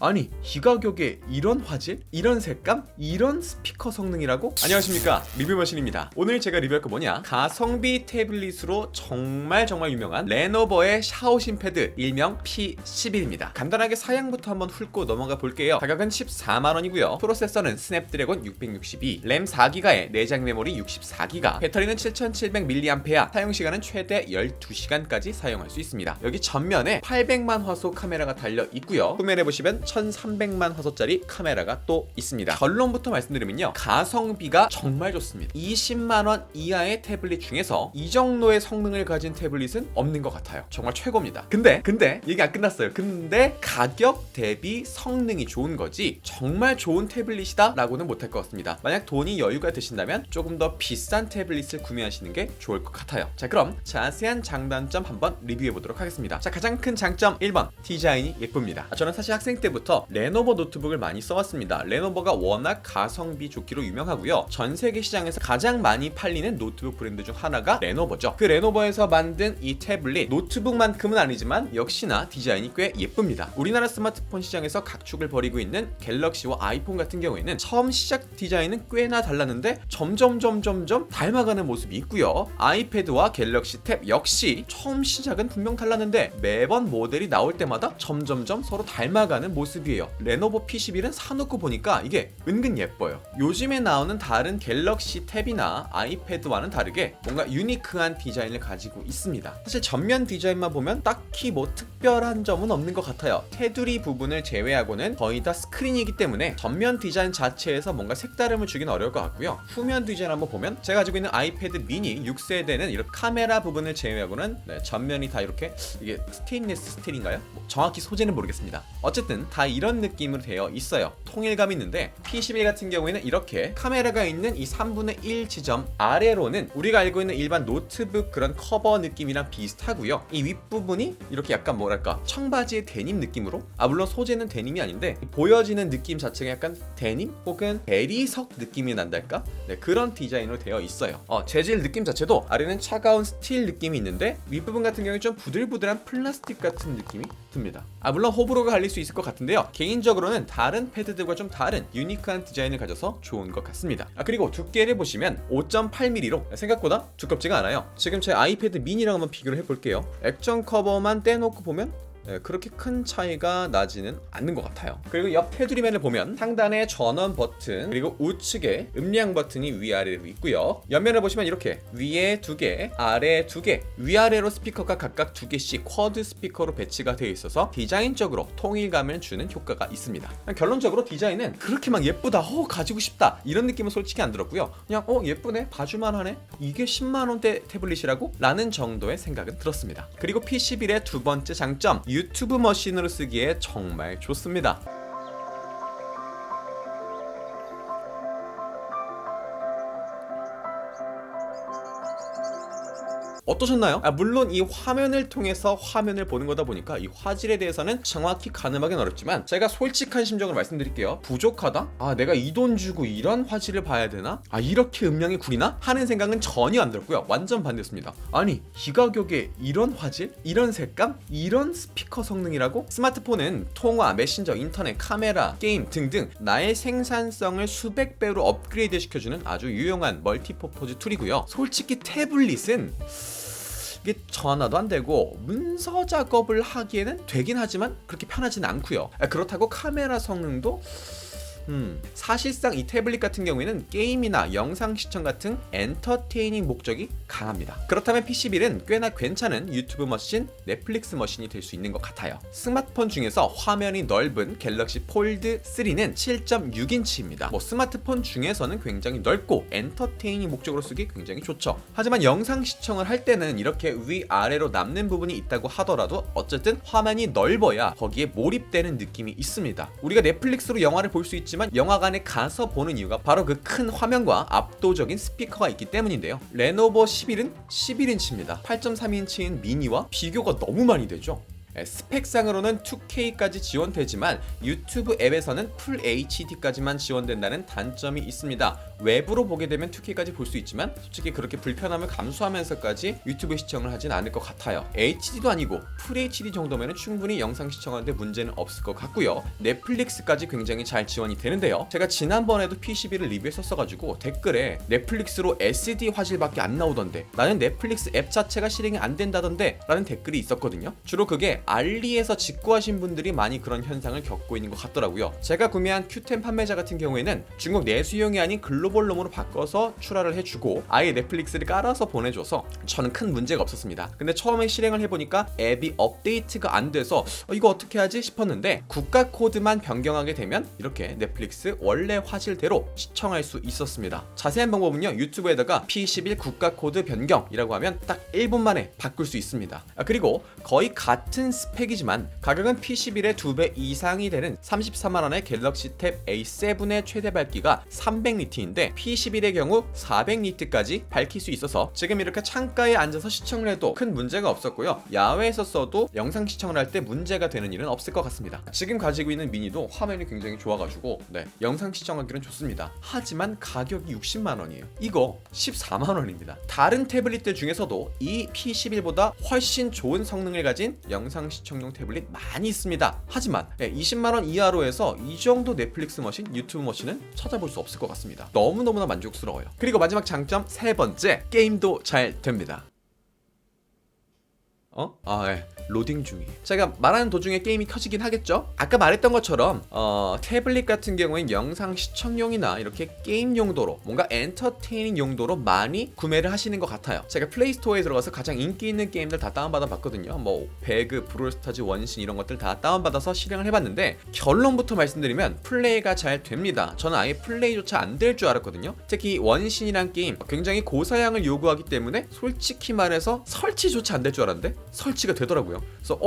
아니 이 가격에 이런 화질? 이런 색감? 이런 스피커 성능이라고? 안녕하십니까, 리뷰머신입니다. 오늘 제가 리뷰할 거 뭐냐, 가성비 태블릿으로 정말 유명한 레노버의 샤오신 패드 일명 P11입니다. 간단하게 사양부터 한번 훑고 넘어가 볼게요. 가격은 14만원이고요 프로세서는 스냅드래곤 662, 램 4기가에 내장 메모리 64기가, 배터리는 7700mAh, 사용시간은 최대 12시간까지 사용할 수 있습니다. 여기 전면에 800만 화소 카메라가 달려 있고요, 후면에 보시면 1300만 화소짜리 카메라가 또 있습니다. 결론부터 말씀드리면요, 가성비가 정말 좋습니다. 20만원 이하의 태블릿 중에서 이 정도의 성능을 가진 태블릿은 없는 것 같아요. 정말 최고입니다. 근데 얘기 안 끝났어요. 근데 가격 대비 성능이 좋은 거지 정말 좋은 태블릿이다 라고는 못할 것 같습니다. 만약 돈이 여유가 되신다면 조금 더 비싼 태블릿을 구매하시는 게 좋을 것 같아요. 자, 그럼 자세한 장단점 한번 리뷰해 보도록 하겠습니다. 자, 가장 큰 장점 1번, 디자인이 예쁩니다. 저는 사실 학생 때부터 레노버 노트북을 많이 써왔습니다. 레노버가 워낙 가성비 좋기로 유명하고요, 전 세계 시장에서 가장 많이 팔리는 노트북 브랜드 중 하나가 레노버죠. 그 레노버에서 만든 이 태블릿, 노트북만큼은 아니지만 역시나 디자인이 꽤 예쁩니다. 우리나라 스마트폰 시장에서 각축을 벌이고 있는 갤럭시와 아이폰 같은 경우에는 처음 시작 디자인은 꽤나 달랐는데 점점 닮아가는 모습이 있고요, 아이패드와 갤럭시 탭 역시 처음 시작은 분명 달랐는데 매번 모델이 나올 때마다 점점 서로 닮아가는 모습이에요. 레노버 P11은 사놓고 보니까 이게 은근 예뻐요. 요즘에 나오는 다른 갤럭시 탭이나 아이패드와는 다르게 뭔가 유니크한 디자인을 가지고 있습니다. 사실 전면 디자인만 보면 딱히 뭐 특별한 점은 없는 것 같아요. 테두리 부분을 제외하고는 거의 다 스크린이기 때문에 전면 디자인 자체에서 뭔가 색다름을 주긴 어려울 것 같고요, 후면 디자인 한번 보면 제가 가지고 있는 아이패드 미니 6세대는 이렇게 카메라 부분을 제외하고는 전면이 다 이렇게, 이게 스테인리스 스틸인가요? 정확히 소재는 모르겠습니다. 어쨌든 다 이런 느낌으로 되어 있어요. 통일감 있는데 P11 같은 경우에는 이렇게 카메라가 있는 이 3분의 1 지점 아래로는 우리가 알고 있는 일반 노트북 그런 커버 느낌이랑 비슷하고요, 이 윗부분이 이렇게 약간 뭐랄까 청바지의 데님 느낌으로, 물론 소재는 데님이 아닌데 보여지는 느낌 자체가 약간 데님 혹은 대리석 느낌이 난달까? 그런 디자인으로 되어 있어요. 재질 느낌 자체도 아래는 차가운 스틸 느낌이 있는데 윗부분 같은 경우에 좀 부들부들한 플라스틱 같은 느낌이 듭니다. 물론 호불호가 갈릴 수 있을 것 같은데요, 개인적으로는 다른 패드들과 좀 다른 유니크한 디자인을 가져서 좋은 것 같습니다. 그리고 두께를 보시면 5.8mm로 생각보다 두껍지가 않아요. 지금 제 아이패드 미니랑 한번 비교를 해볼게요. 액정 커버만 떼놓고 보면 그렇게 큰 차이가 나지는 않는 것 같아요. 그리고 옆 테두리면을 보면 상단에 전원 버튼, 그리고 우측에 음량 버튼이 위아래로 있고요, 옆면을 보시면 이렇게 위에 2개, 아래 2개, 위아래로 스피커가 각각 2개씩 쿼드 스피커로 배치가 되어 있어서 디자인적으로 통일감을 주는 효과가 있습니다. 결론적으로 디자인은 그렇게 막 예쁘다, 가지고 싶다 이런 느낌은 솔직히 안 들었고요, 그냥 예쁘네, 봐줄만 하네, 이게 10만원대 태블릿이라고? 라는 정도의 생각은 들었습니다. 그리고 P11의 두 번째 장점, 유튜브 머신으로 쓰기에 정말 좋습니다. 어떠셨나요? 물론 이 화면을 통해서 화면을 보는 거다 보니까 이 화질에 대해서는 정확히 가늠하기는 어렵지만 제가 솔직한 심정을 말씀드릴게요. 부족하다? 내가 이 돈 주고 이런 화질을 봐야 되나? 이렇게 음량이 구리나? 하는 생각은 전혀 안 들었고요, 완전 반대였습니다. 아니 이 가격에 이런 화질? 이런 색감? 이런 스피커 성능이라고? 스마트폰은 통화, 메신저, 인터넷, 카메라, 게임 등등 나의 생산성을 수백 배로 업그레이드 시켜주는 아주 유용한 멀티퍼포즈 툴이고요, 솔직히 태블릿은 이게 전화도 안 되고 문서 작업을 하기에는 되긴 하지만 그렇게 편하지는 않고요. 그렇다고 카메라 성능도 사실상 이 태블릿 같은 경우에는 게임이나 영상 시청 같은 엔터테이닝 목적이 강합니다. 그렇다면 P11은 꽤나 괜찮은 유튜브 머신, 넷플릭스 머신이 될 수 있는 것 같아요. 스마트폰 중에서 화면이 넓은 갤럭시 폴드 3는 7.6인치입니다. 스마트폰 중에서는 굉장히 넓고 엔터테이닝 목적으로 쓰기 굉장히 좋죠. 하지만 영상 시청을 할 때는 이렇게 위아래로 남는 부분이 있다고 하더라도 어쨌든 화면이 넓어야 거기에 몰입되는 느낌이 있습니다. 우리가 넷플릭스로 영화를 볼 수 있지만 영화관에 가서 보는 이유가 바로 그 큰 화면과 압도적인 스피커가 있기 때문인데요, 레노버 11은 11인치입니다. 8.3인치인 미니와 비교가 너무 많이 되죠. 스펙상으로는 2K까지 지원되지만 유튜브 앱에서는 풀 HD까지만 지원된다는 단점이 있습니다. 외부로 보게 되면 2K까지 볼 수 있지만 솔직히 그렇게 불편함을 감수하면서까지 유튜브 시청을 하진 않을 것 같아요. HD도 아니고 FHD 정도면 충분히 영상 시청하는데 문제는 없을 것 같고요. 넷플릭스까지 굉장히 잘 지원이 되는데요. 제가 지난번에도 P12를 리뷰했었어가지고 댓글에 넷플릭스로 SD 화질밖에 안 나오던데 나는 넷플릭스 앱 자체가 실행이 안 된다던데 라는 댓글이 있었거든요. 주로 그게 알리에서 직구하신 분들이 많이 그런 현상을 겪고 있는 것 같더라고요. 제가 구매한 Q10 판매자 같은 경우에는 중국 내수용이 아닌 글로벌 롬으로 바꿔서 출하를 해주고 아예 넷플릭스를 깔아서 보내줘서 저는 큰 문제가 없었습니다. 근데 처음에 실행을 해보니까 앱이 업데이트가 안 돼서 이거 어떻게 하지 싶었는데 국가 코드만 변경하게 되면 이렇게 넷플릭스 원래 화질대로 시청할 수 있었습니다. 자세한 방법은요 유튜브에다가 P11 국가 코드 변경이라고 하면 딱 1분 만에 바꿀 수 있습니다. 그리고 거의 같은 스펙이지만 가격은 P11의 2배 이상이 되는 34만원의 갤럭시 탭 A7의 최대 밝기가 300니트인데 P11의 경우 400니트까지 밝힐 수 있어서 지금 이렇게 창가에 앉아서 시청을 해도 큰 문제가 없었고요. 야외에서 써도 영상 시청을 할 때 문제가 되는 일은 없을 것 같습니다. 지금 가지고 있는 미니도 화면이 굉장히 좋아가지고 영상 시청하기는 좋습니다. 하지만 가격이 60만원이에요. 이거 14만원입니다. 다른 태블릿들 중에서도 이 P11보다 훨씬 좋은 성능을 가진 영상 시청용 태블릿 많이 있습니다. 하지만 20만원 이하로 해서 이 정도 넷플릭스 머신, 유튜브 머신은 찾아볼 수 없을 것 같습니다. 너무너무나 만족스러워요. 그리고 마지막 장점 세 번째, 게임도 잘 됩니다. 로딩 중이에요. 제가 말하는 도중에 게임이 켜지긴 하겠죠? 아까 말했던 것처럼 태블릿 같은 경우엔 영상 시청용이나 이렇게 게임 용도로 뭔가 엔터테이닝 용도로 많이 구매를 하시는 것 같아요. 제가 플레이스토어에 들어가서 가장 인기 있는 게임들 다 다운받아 봤거든요. 뭐 배그, 브롤스타즈, 원신 이런 것들 다 다운받아서 실행을 해봤는데 결론부터 말씀드리면 플레이가 잘 됩니다. 저는 아예 플레이조차 안 될 줄 알았거든요. 특히 원신이란 게임 굉장히 고사양을 요구하기 때문에 솔직히 말해서 설치조차 안 될 줄 알았는데 설치가 되더라고요. 그래서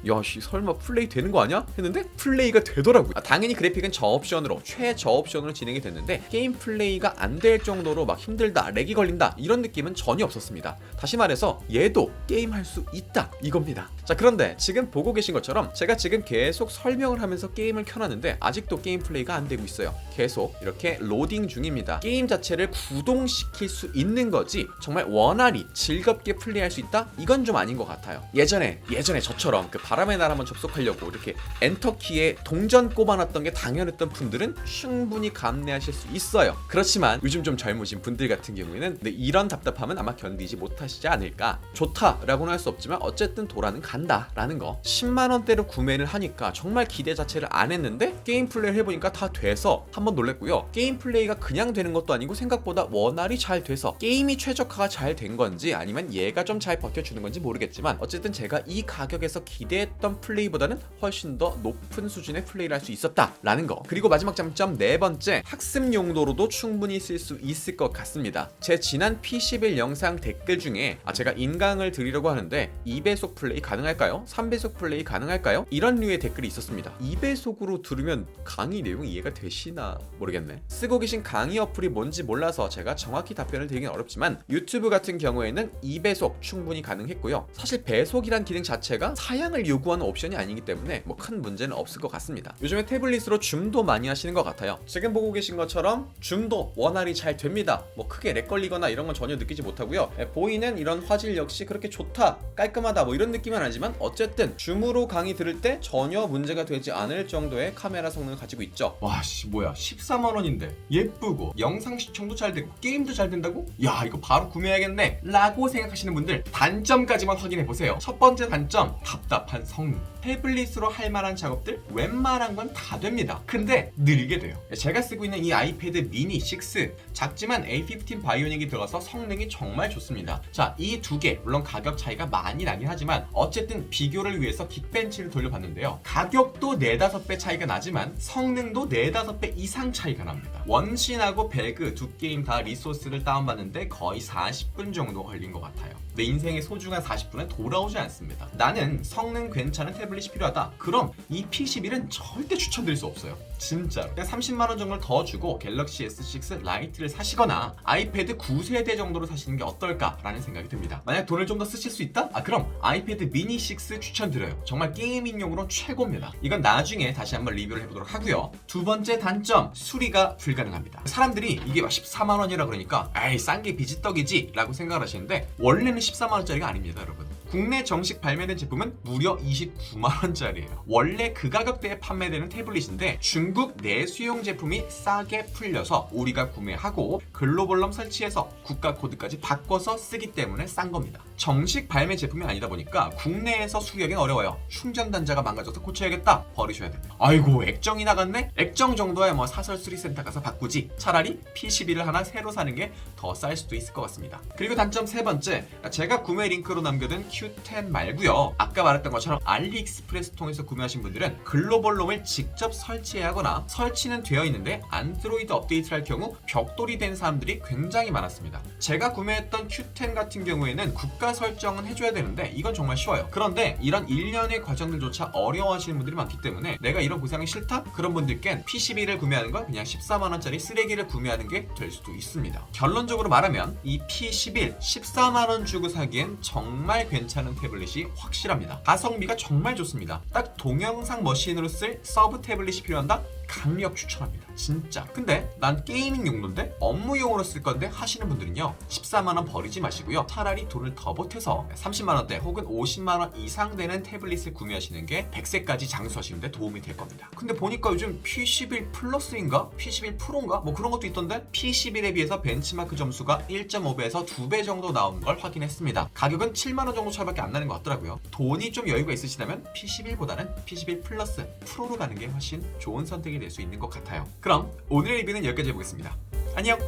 야씨 설마 플레이 되는 거 아니야? 했는데 플레이가 되더라고요. 당연히 그래픽은 저옵션으로 최저옵션으로 진행이 됐는데 게임 플레이가 안 될 정도로 막 힘들다, 렉이 걸린다 이런 느낌은 전혀 없었습니다. 다시 말해서 얘도 게임할 수 있다 이겁니다. 자, 그런데 지금 보고 계신 것처럼 제가 지금 계속 설명을 하면서 게임을 켜놨는데 아직도 게임 플레이가 안 되고 있어요. 계속 이렇게 로딩 중입니다. 게임 자체를 구동시킬 수 있는 거지 정말 원활히 즐겁게 플레이할 수 있다? 이건 좀 아닌 것 같아요. 예전에 저처럼 그 바람의 날 한번 접속하려고 이렇게 엔터키에 동전 꼽아놨던 게 당연했던 분들은 충분히 감내하실 수 있어요. 그렇지만 요즘 좀 젊으신 분들 같은 경우에는 이런 답답함은 아마 견디지 못하시지 않을까. 좋다라고는 할 수 없지만 어쨌든 도라는 간다라는 거. 10만원대로 구매를 하니까 정말 기대 자체를 안 했는데 게임 플레이를 해보니까 다 돼서 한번 놀랬고요. 게임 플레이가 그냥 되는 것도 아니고 생각보다 원활히 잘 돼서 게임이 최적화가 잘 된 건지 아니면 얘가 좀 잘 버텨주는 건지 모르겠지만 어쨌든 제가 이 가격에서 기대했던 플레이보다는 훨씬 더 높은 수준의 플레이를 할 수 있었다라는 거. 그리고 마지막 장점 네 번째, 학습 용도로도 충분히 쓸 수 있을 것 같습니다. 제 지난 P11 영상 댓글 중에 제가 인강을 드리려고 하는데 2배속 플레이 가능할까요? 3배속 플레이 가능할까요? 이런 류의 댓글이 있었습니다. 2배속으로 들으면 강의 내용이 이해가 되시나 모르겠네. 쓰고 계신 강의 어플이 뭔지 몰라서 제가 정확히 답변을 드리긴 어렵지만 유튜브 같은 경우에는 2배속 충분히 가능했고요. 사실 배속이란 기능 자체가 사양을 요구하는 옵션이 아니기 때문에 뭐 큰 문제는 없을 것 같습니다. 요즘에 태블릿으로 줌도 많이 하시는 것 같아요. 지금 보고 계신 것처럼 줌도 원활히 잘 됩니다. 뭐 크게 렉 걸리거나 이런 건 전혀 느끼지 못하고요. 보이는 이런 화질 역시 그렇게 좋다, 깔끔하다 뭐 이런 느낌은 아니지만 어쨌든 줌으로 강의 들을 때 전혀 문제가 되지 않을 정도의 카메라 성능을 가지고 있죠. 와씨 뭐야 14만원인데 예쁘고 영상 시청도 잘 되고 게임도 잘 된다고? 야 이거 바로 구매해야겠네 라고 생각하시는 분들 단점까지만 확인해보세요. 첫 번째 단점, 답답한 성능. 태블릿으로 할 만한 작업들 웬만한 건 다 됩니다. 근데 느리게 돼요. 제가 쓰고 있는 이 아이패드 미니 6 작지만 A15 바이오닉이 들어가서 성능이 정말 좋습니다. 자, 이 두 개 물론 가격 차이가 많이 나긴 하지만 어쨌든 비교를 위해서 긱벤치를 돌려봤는데요. 가격도 4-5배 차이가 나지만 성능도 4-5배 이상 차이가 납니다. 원신하고 배그 두 게임 다 리소스를 다운받는데 거의 40분 정도 걸린 것 같아요. 내 인생의 소중한 40분을 돌아오지 않습니다. 나는 성능 괜찮은 태블릿이 필요하다. 그럼 이 P11은 절대 추천드릴 수 없어요. 진짜로. 30만 원 정도를 더 주고 갤럭시 S6 라이트를 사시거나 아이패드 9세대 정도로 사시는 게 어떨까라는 생각이 듭니다. 만약 돈을 좀 더 쓰실 수 있다? 그럼 아이패드 미니 6 추천드려요. 정말 게이밍용으로 최고입니다. 이건 나중에 다시 한번 리뷰를 해보도록 하고요. 두 번째 단점, 수리가 불가능합니다. 사람들이 이게 14만 원이라 그러니까 에이 싼 게 비지떡이지 라고 생각을 하시는데 원래는 14만 원짜리가 아닙니다, 여러분. 국내 정식 발매된 제품은 무려 29만 원짜리예요. 원래 그 가격대에 판매되는 태블릿인데 중국 내수용 제품이 싸게 풀려서 우리가 구매하고 글로벌럼 설치해서 국가 코드까지 바꿔서 쓰기 때문에 싼 겁니다. 정식 발매 제품이 아니다 보니까 국내에서 수리하기는 어려워요. 충전 단자가 망가져서 고쳐야겠다. 버리셔야 됩니다. 아이고 액정이 나갔네? 액정 정도야 뭐 사설 수리센터 가서 바꾸지. 차라리 P11을 하나 새로 사는 게 더 쌀 수도 있을 것 같습니다. 그리고 단점 세 번째, 제가 구매 링크로 남겨둔 Q10 말고요. 아까 말했던 것처럼 알리익스프레스 통해서 구매하신 분들은 글로벌 롬을 직접 설치해야 하거나 설치는 되어 있는데 안드로이드 업데이트를 할 경우 벽돌이 된 사람들이 굉장히 많았습니다. 제가 구매했던 Q10 같은 경우에는 국가 설정은 해줘야 되는데 이건 정말 쉬워요. 그런데 이런 일련의 과정들조차 어려워하시는 분들이 많기 때문에 내가 이런 고생이 싫다? 그런 분들께는 P11을 구매하는 건 그냥 14만 원짜리 쓰레기를 구매하는 게 될 수도 있습니다. 결론적으로 말하면 이 P11 14만 원 주고 사기엔 정말 괜찮은 태블릿이 확실합니다. 가성비가 정말 좋습니다. 딱 동영상 머신으로 쓸 서브 태블릿이 필요한다? 강력 추천합니다. 진짜. 근데 난 게이밍 용도인데 업무용으로 쓸 건데 하시는 분들은요 14만 원 버리지 마시고요. 차라리 돈을 더 보태서 30만 원대 혹은 50만 원 이상 되는 태블릿을 구매하시는 게 100세까지 장수하시는 데 도움이 될 겁니다. 근데 보니까 요즘 P11 플러스인가? P11 프로인가? 뭐 그런 것도 있던데 P11에 비해서 벤치마크 점수가 1.5배에서 2배 정도 나오는 걸 확인했습니다. 가격은 7만 원 정도 차이밖에 안 나는 것 같더라고요. 돈이 좀 여유가 있으시다면 P11보다는 P11 플러스 프로로 가는 게 훨씬 좋은 선택이 될 수 있는 것 같아요. 그럼 오늘의 리뷰는 여기까지 해보겠습니다. 안녕!